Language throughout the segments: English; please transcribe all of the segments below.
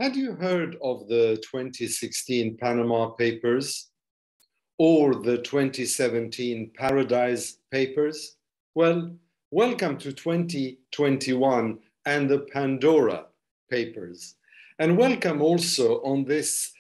Had you heard of the 2016 Panama Papers or the 2017 Paradise Papers? Well, welcome to 2021 and the Pandora Papers. And welcome also on this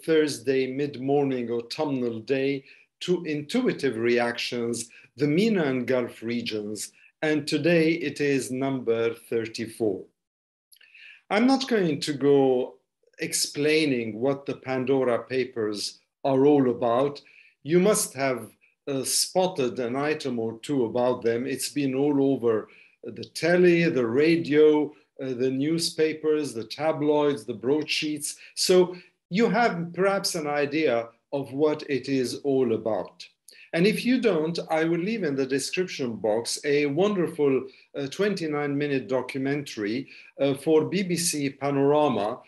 Thursday mid-morning autumnal day to Intuitive Reactions, the MENA and Gulf regions. And today it is number 34. I'm not going to go explaining what the Pandora Papers are all about. You must have spotted an item or two about them. It's been all over the telly, the radio, the newspapers, the tabloids, the broadsheets. So you have perhaps an idea of what it is all about. And if you don't, I will leave in the description box a wonderful 29-minute documentary for BBC Panorama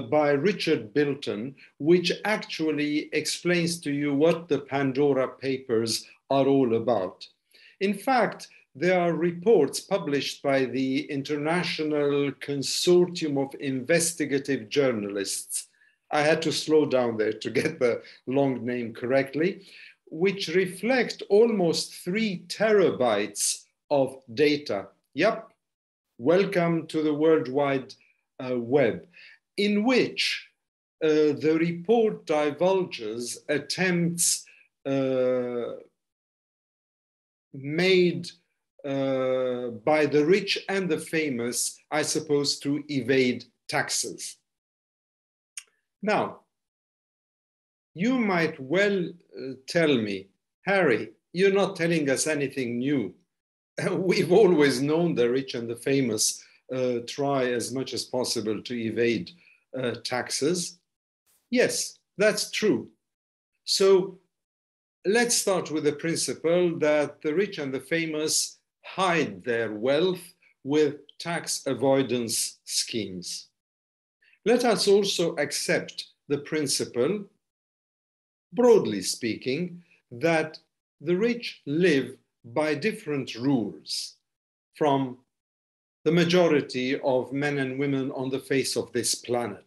by Richard Bilton, which actually explains to you what the Pandora Papers are all about. In fact, there are reports published by the International Consortium of Investigative Journalists. I had to slow down there to get the long name correctly, which reflect almost 3 terabytes of data. Yep, welcome to the World Wide Web, in which the report divulges attempts made by the rich and the famous, I suppose, to evade taxes. Now, you might well tell me, Harry, you're not telling us anything new. We've always known the rich and the famous try as much as possible to evade taxes. Yes, that's true. So let's start with the principle that the rich and the famous hide their wealth with tax avoidance schemes. Let us also accept the principle, broadly speaking, that the rich live by different rules from the majority of men and women on the face of this planet.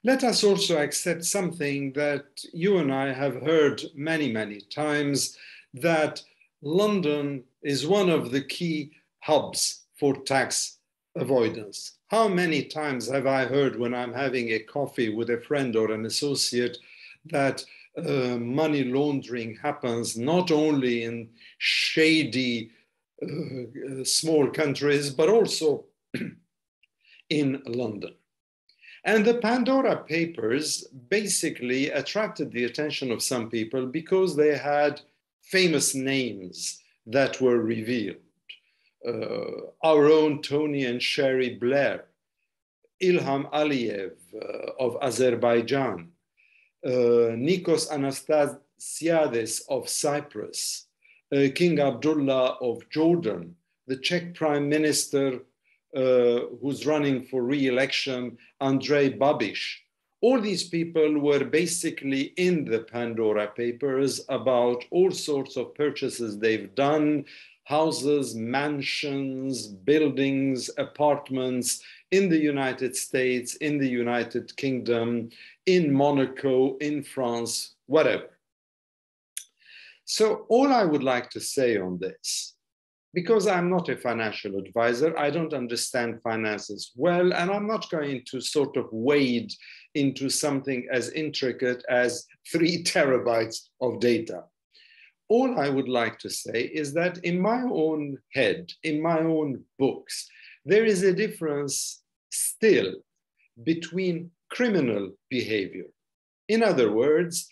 Let us also accept something that you and I have heard many, many times, that London is one of the key hubs for tax avoidance. How many times have I heard when I'm having a coffee with a friend or an associate that money laundering happens not only in shady small countries, but also in London. And the Pandora Papers basically attracted the attention of some people because they had famous names that were revealed. Our own Tony and Sherry Blair, Ilham Aliyev of Azerbaijan, Nikos Anastasiades of Cyprus, King Abdullah of Jordan, the Czech Prime Minister who's running for re-election, Andrej Babiš. All these people were basically in the Pandora Papers about all sorts of purchases they've done, houses, mansions, buildings, apartments in the United States, in the United Kingdom, in Monaco, in France, whatever. So all I would like to say on this, because I'm not a financial advisor, I don't understand finances well, and I'm not going to sort of wade into something as intricate as 3 terabytes of data. All I would like to say is that in my own head, in my own books, there is a difference still between criminal behavior. In other words,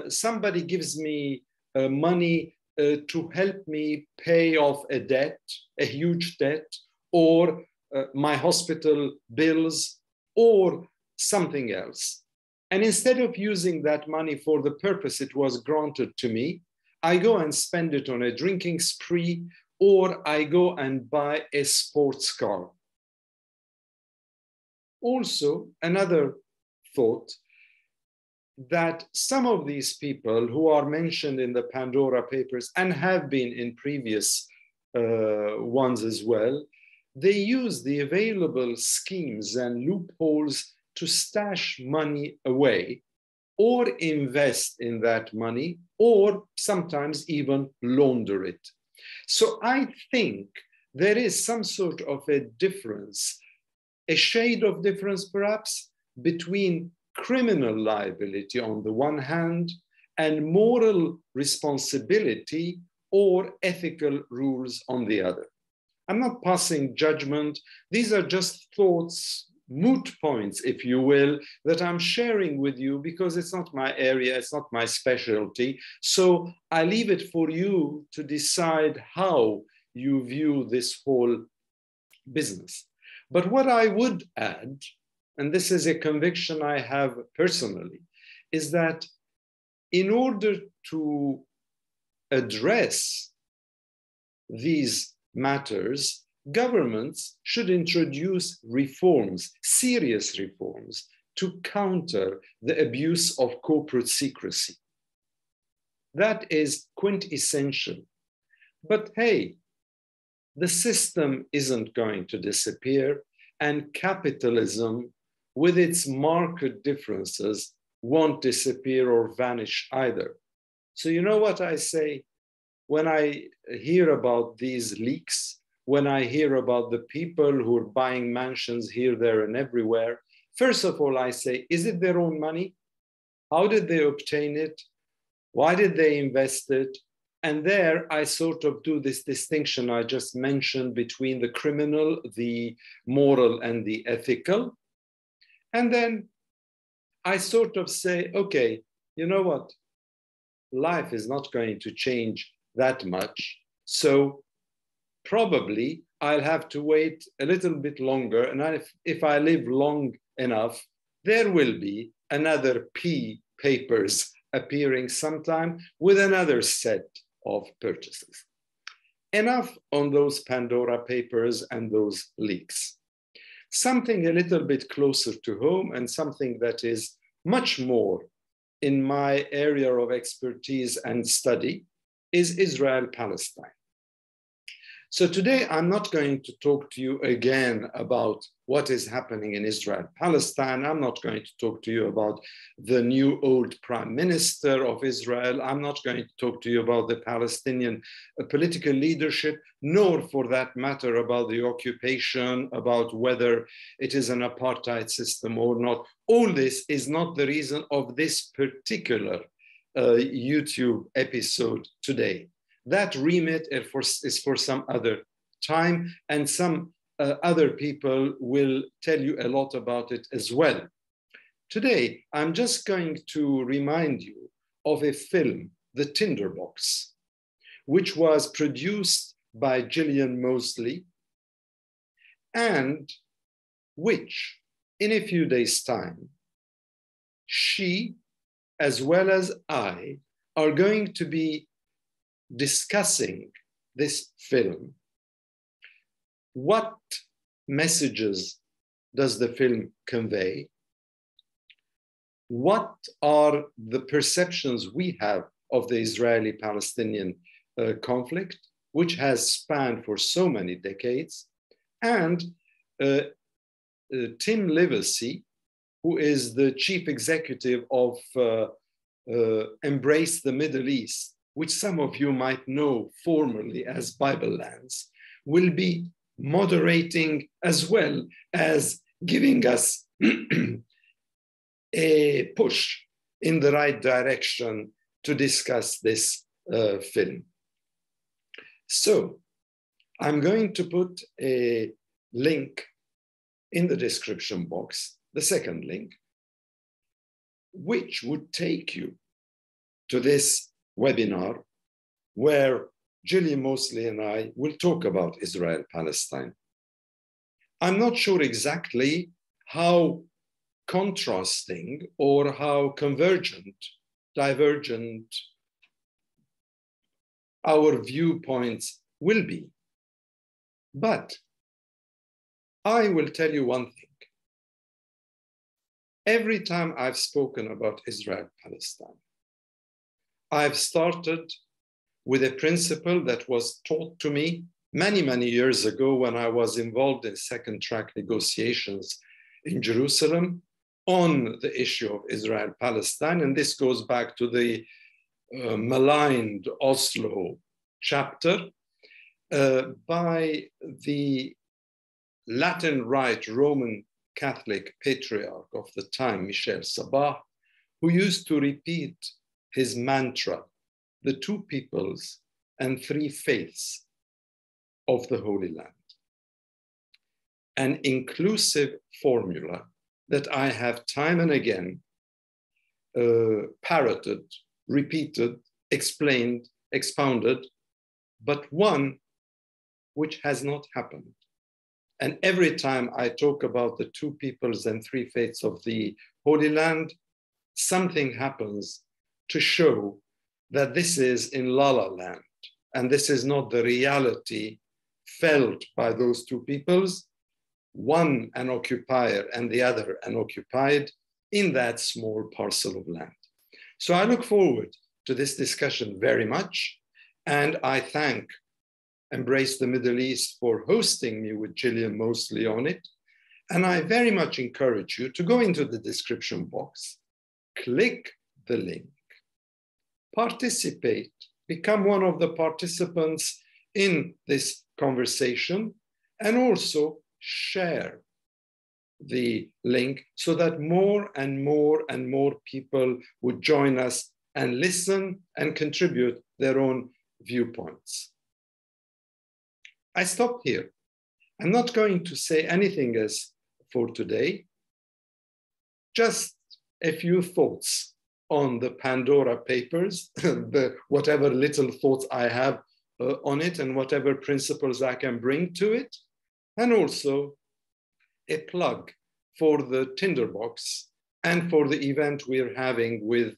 somebody gives me money to help me pay off a debt, a huge debt, or my hospital bills, or something else. And instead of using that money for the purpose it was granted to me, I go and spend it on a drinking spree, or I go and buy a sports car. Also, another thought, that some of these people who are mentioned in the Pandora Papers and have been in previous ones as well, they use the available schemes and loopholes to stash money away or invest in that money, or sometimes even launder it. So I think there is some sort of a difference, a shade of difference perhaps, between criminal liability on the one hand and moral responsibility or ethical rules on the other. I'm not passing judgment. These are just thoughts, moot points, if you will, that I'm sharing with you because it's not my area, it's not my specialty. So I leave it for you to decide how you view this whole business. But what I would add, and this is a conviction I have personally, is that in order to address these matters, governments should introduce reforms, serious reforms, to counter the abuse of corporate secrecy. That is quintessential. But hey, the system isn't going to disappear, and capitalism, with its market differences, won't disappear or vanish either. So you know what I say? When I hear about these leaks, when I hear about the people who are buying mansions here, there, and everywhere, first of all, I say, is it their own money? How did they obtain it? Why did they invest it? And there I sort of do this distinction I just mentioned between the criminal, the moral, and the ethical. And then I sort of say, okay, you know what? Life is not going to change that much. So probably I'll have to wait a little bit longer. And if I live long enough, there will be another P papers appearing sometime with another set of purchases. Enough on those Pandora Papers and those leaks. Something a little bit closer to home and something that is much more in my area of expertise and study is Israel Palestine. So today I'm not going to talk to you again about what is happening in Israel Palestine. I'm not going to talk to you about the new old prime minister of Israel. I'm not going to talk to you about the Palestinian political leadership, nor for that matter about the occupation, about whether it is an apartheid system or not. All this is not the reason of this particular YouTube episode today. That remit is for some other time, and some other people will tell you a lot about it as well. Today, I'm just going to remind you of a film, The Tinderbox, which was produced by Gillian Moseley, and which, in a few days' time, she, as well as I, are going to be discussing this film. What messages does the film convey? What are the perceptions we have of the Israeli-Palestinian conflict, which has spanned for so many decades? And Tim Livesey, who is the chief executive of Embrace the Middle East, which some of you might know formerly as Bible Lands, will be moderating as well as giving us a push in the right direction to discuss this film. So I'm going to put a link in the description box, the second link, which would take you to this webinar where Gillian Moseley and I will talk about Israel Palestine. I'm not sure exactly how contrasting or how convergent, divergent our viewpoints will be. But I will tell you one thing. Every time I've spoken about Israel Palestine, I've started with a principle that was taught to me many, many years ago when I was involved in second track negotiations in Jerusalem on the issue of Israel Palestine. And this goes back to the maligned Oslo chapter by the Latin Rite Roman Catholic patriarch of the time, Michel Sabah, who used to repeat his mantra, the two peoples and three faiths of the Holy Land. An inclusive formula that I have time and again parroted, repeated, explained, expounded, but one which has not happened. And every time I talk about the two peoples and three faiths of the Holy Land, something happens to show that this is in La La Land, and this is not the reality felt by those two peoples, one an occupier and the other an occupied, in that small parcel of land. So I look forward to this discussion very much, and I thank Embrace the Middle East for hosting me with Gillian Mosley on it. And I very much encourage you to go into the description box, click the link, participate, become one of the participants in this conversation, and also share the link so that more and more and more people would join us and listen and contribute their own viewpoints. I stop here. I'm not going to say anything else for today, just a few thoughts on the Pandora Papers, whatever little thoughts I have on it and whatever principles I can bring to it, and also a plug for the Tinderbox and for the event we're having with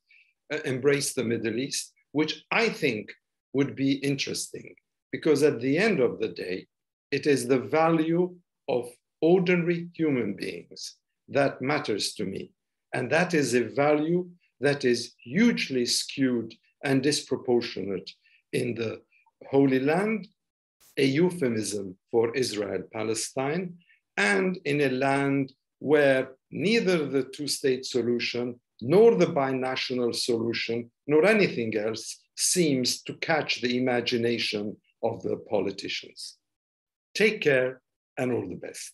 Embrace the Middle East, which I think would be interesting, because at the end of the day, it is the value of ordinary human beings that matters to me. And that is a value that is hugely skewed and disproportionate in the Holy Land, a euphemism for Israel Palestine, and in a land where neither the two-state solution nor the binational solution nor anything else seems to catch the imagination of the politicians. Take care and all the best.